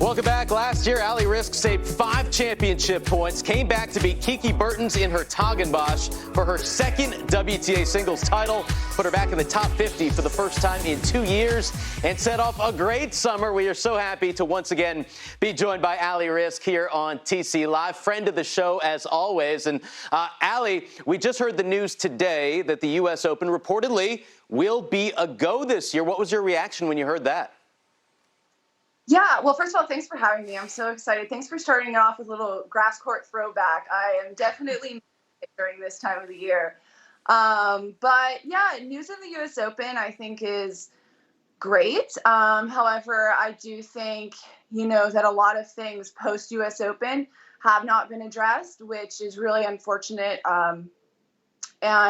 Welcome back. Last year, Allie Riske saved 5 championship points, came back to beat Kiki Bertens in her Toggenbosch for her second WTA singles title, put her back in the top 50 for the first time in 2 years, and set off a great summer. We are so happy to once again be joined by Allie Riske here on TC Live, friend of the show as always. And Allie, we just heard the news today that the U.S. Open reportedly will be a go this year. What was your reaction when you heard that? Yeah, well, first of all, thanks for having me. I'm so excited. Thanks for starting it off with a little grass court throwback. I am definitely during this time of the year. But yeah, news of the U.S. Open, I think, is great. However, I do think, that a lot of things post U.S. Open have not been addressed, which is really unfortunate. And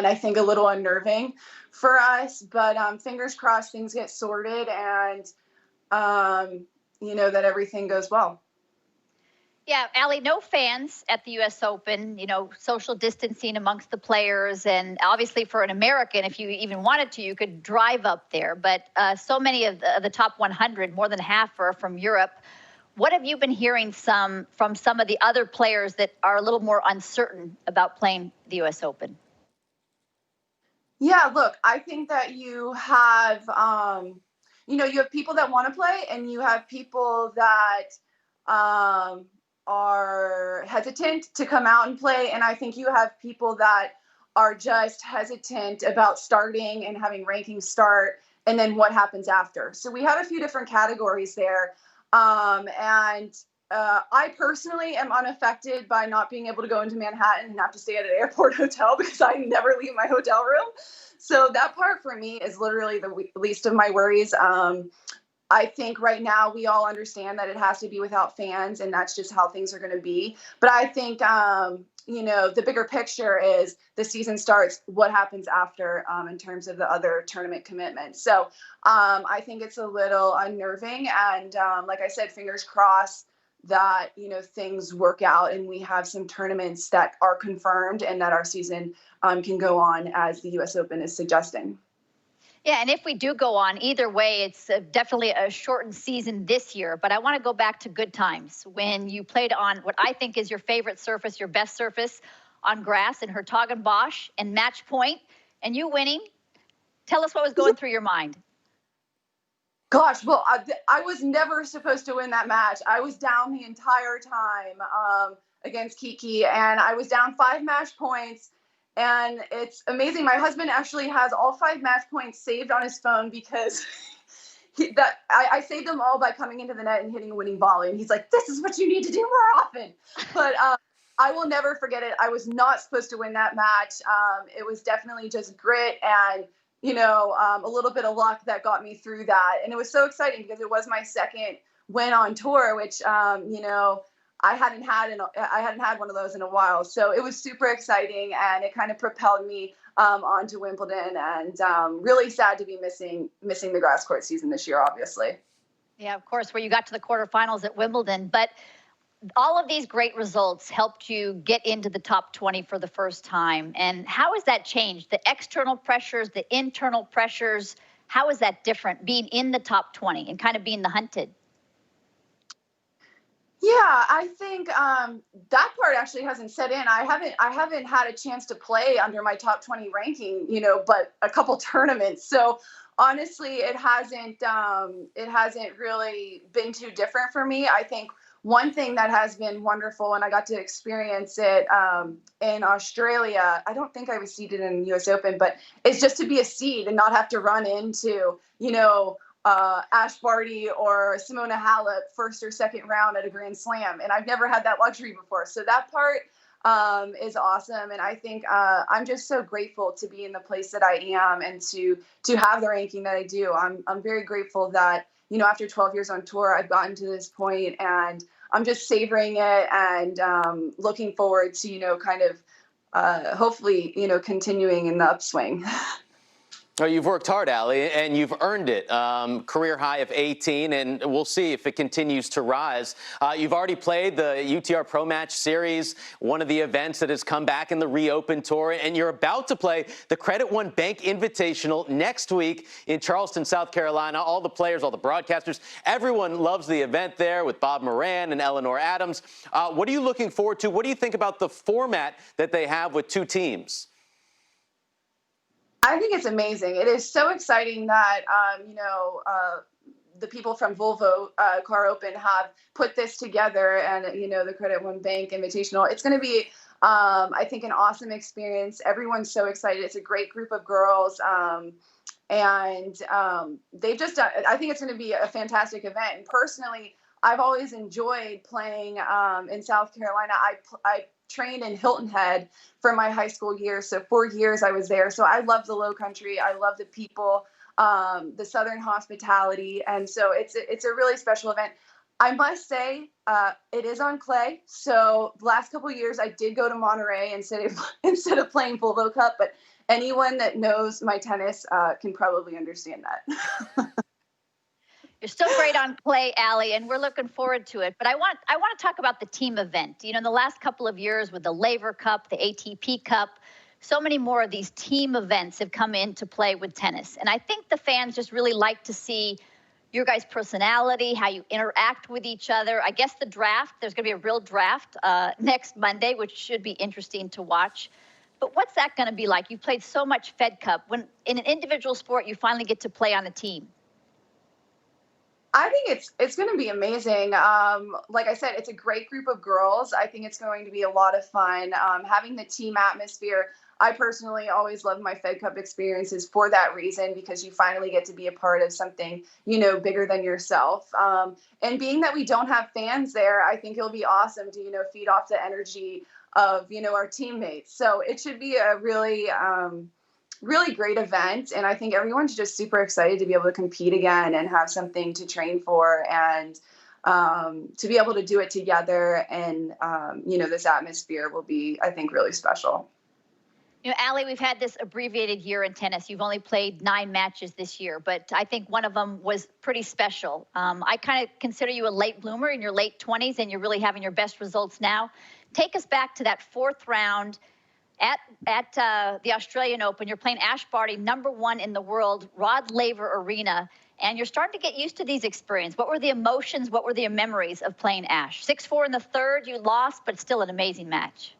I think a little unnerving for us. But fingers crossed things get sorted and, that everything goes well. Yeah, Allie, no fans at the U.S. Open, social distancing amongst the players. And obviously for an American, if you even wanted to, you could drive up there. But so many of the top 100, more than half are from Europe. What have you been hearing from some of the other players that are a little more uncertain about playing the U.S. Open? Yeah, look, I think that you have, you have people that want to play and you have people that are hesitant to come out and play. And I think you have people that are just hesitant about starting and having rankings start and then what happens after. So we have a few different categories there. I personally am unaffected by not being able to go into Manhattan and have to stay at an airport hotel because I never leave my hotel room. So that part for me is literally the least of my worries. I think right now we all understand that it has to be without fans and that's just how things are going to be. But I think, the bigger picture is the season starts, what happens after in terms of the other tournament commitments. So I think it's a little unnerving. And like I said, fingers crossed that, things work out and we have some tournaments that are confirmed and that our season can go on as the U.S. Open is suggesting. Yeah, and if we do go on, either way, it's definitely a shortened season this year. But I want to go back to good times when you played on what I think is your favorite surface, your best surface on grass in Hertogenbosch and match point, and you winning. Tell us what was going through your mind. Gosh, well, I was never supposed to win that match. I was down the entire time against Kiki, and I was down 5 match points. And it's amazing. My husband actually has all 5 match points saved on his phone because I saved them all by coming into the net and hitting a winning volley. And he's like, this is what you need to do more often. But I will never forget it. I was not supposed to win that match. It was definitely just grit and, a little bit of luck that got me through that. And it was so exciting because it was my second win on tour, which, I hadn't had one of those in a while. So it was super exciting and it kind of propelled me onto Wimbledon and really sad to be missing the grass court season this year, obviously. Yeah, of course, where you got to the quarterfinals at Wimbledon. But all of these great results helped you get into the top 20 for the first time. And how has that changed? The external pressures, the internal pressures, how is that different being in the top 20 and kind of being the hunted? Yeah, I think that part actually hasn't set in. I haven't had a chance to play under my top 20 ranking, but a couple tournaments. So honestly, it hasn't really been too different for me. I think one thing that has been wonderful, and I got to experience it in Australia. I don't think I was seeded in the U.S. Open, but it's just to be a seed and not have to run into, Ash Barty or Simona Halep first or second round at a Grand Slam. And I've never had that luxury before. So that part is awesome. And I think I'm just so grateful to be in the place that I am and to have the ranking that I do. I'm very grateful that, after 12 years on tour, I've gotten to this point and I'm just savoring it and looking forward to, hopefully, continuing in the upswing. Oh, you've worked hard, Allie, and you've earned it. Career high of 18, and we'll see if it continues to rise. You've already played the UTR Pro Match Series, one of the events that has come back in the Reopen Tour, and you're about to play the Credit One Bank Invitational next week in Charleston, South Carolina. All the players, all the broadcasters, everyone loves the event there with Bob Moran and Eleanor Adams. What are you looking forward to? What do you think about the format that they have with two teams? I think it's amazing. It is so exciting that, the people from Volvo Car Open have put this together, and, the Credit One Bank Invitational. It's going to be, I think, an awesome experience. Everyone's so excited. It's a great group of girls. They've just done, I think it's going to be a fantastic event. And personally, I've always enjoyed playing in South Carolina. I trained in Hilton Head for my high school years. So 4 years I was there. So I love the Low Country. I love the people, the Southern hospitality. And so it's a really special event. I must say, it is on clay. So the last couple of years I did go to Monterey instead of playing Volvo Cup, but anyone that knows my tennis can probably understand that. You're still great on clay, Allie, and we're looking forward to it. But I want to talk about the team event. In the last couple of years with the Laver Cup, the ATP Cup, so many more of these team events have come into play with tennis. And I think the fans just really like to see your guys' personality, how you interact with each other. I guess the draft, there's going to be a real draft next Monday, which should be interesting to watch. But what's that going to be like? You played so much Fed Cup. When in an individual sport, you finally get to play on a team. I think it's going to be amazing. Like I said, it's a great group of girls. I think it's going to be a lot of fun. Having the team atmosphere. I personally always love my Fed Cup experiences for that reason, because you finally get to be a part of something, bigger than yourself. And being that we don't have fans there, I think it'll be awesome to, feed off the energy of, our teammates. So it should be a really, really great event. And I think everyone's just super excited to be able to compete again and have something to train for, and to be able to do it together. And, this atmosphere will be, I think, really special. Allie, we've had this abbreviated year in tennis. You've only played 9 matches this year, but I think one of them was pretty special. I kind of consider you a late bloomer in your late 20s, and you're really having your best results now. Take us back to that 4th round at the Australian Open. You're playing Ash Barty, #1 in the world, Rod Laver Arena, and you're starting to get used to these experiences. What were the emotions? What were the memories of playing Ash? 6-4 in the 3rd, you lost, but still an amazing match.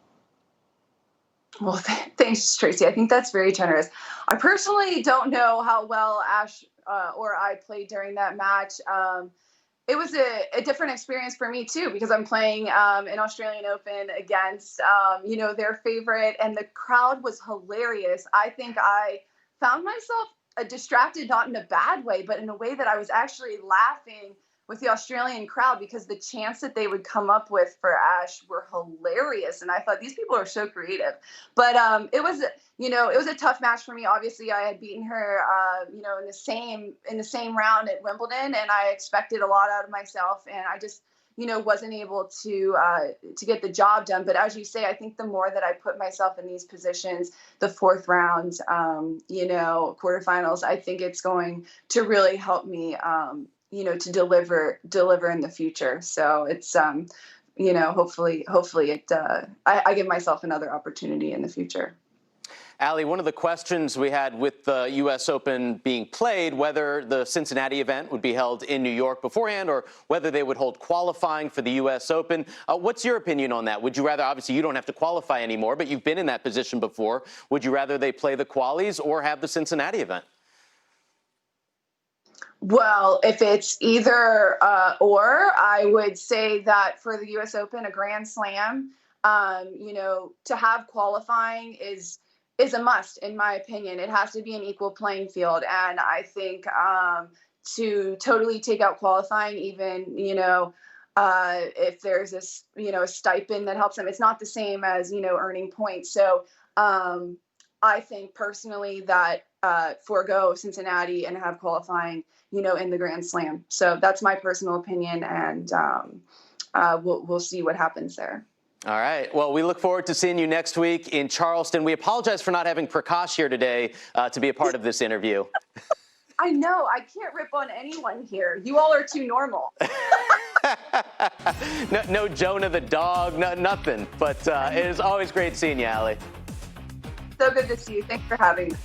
Well, thanks, Tracy. I think that's very generous. I personally don't know how well Ash or I played during that match. It was a different experience for me, too, because I'm playing an Australian Open against, their favorite, and the crowd was hilarious. I think I found myself distracted, not in a bad way, but in a way that I was actually laughing with the Australian crowd, because the chants that they would come up with for Ash were hilarious. And I thought, these people are so creative. But it was a tough match for me. Obviously, I had beaten her, in the same round at Wimbledon, and I expected a lot out of myself. And I just, wasn't able to get the job done. But as you say, I think the more that I put myself in these positions, the 4th round, quarterfinals, I think it's going to really help me, to deliver in the future. So it's, hopefully I give myself another opportunity in the future. Allie, one of the questions we had with the U.S. Open being played, whether the Cincinnati event would be held in New York beforehand or whether they would hold qualifying for the U.S. Open. What's your opinion on that? Would you rather, obviously you don't have to qualify anymore, but you've been in that position before. Would you rather they play the qualies or have the Cincinnati event? Well, if it's either or, I would say that for the U.S. Open, a Grand Slam, to have qualifying is a must, in my opinion. It has to be an equal playing field. And I think to totally take out qualifying, even, if there's a stipend that helps them, it's not the same as, earning points. So I think personally that forego Cincinnati and have qualifying, in the Grand Slam. So that's my personal opinion, and we'll see what happens there. All right. Well, we look forward to seeing you next week in Charleston. We apologize for not having Prakash here today to be a part of this interview. I know. I can't rip on anyone here. You all are too normal. No Jonah the dog, nothing. But it is always great seeing you, Allie. So good to see you. Thanks for having me.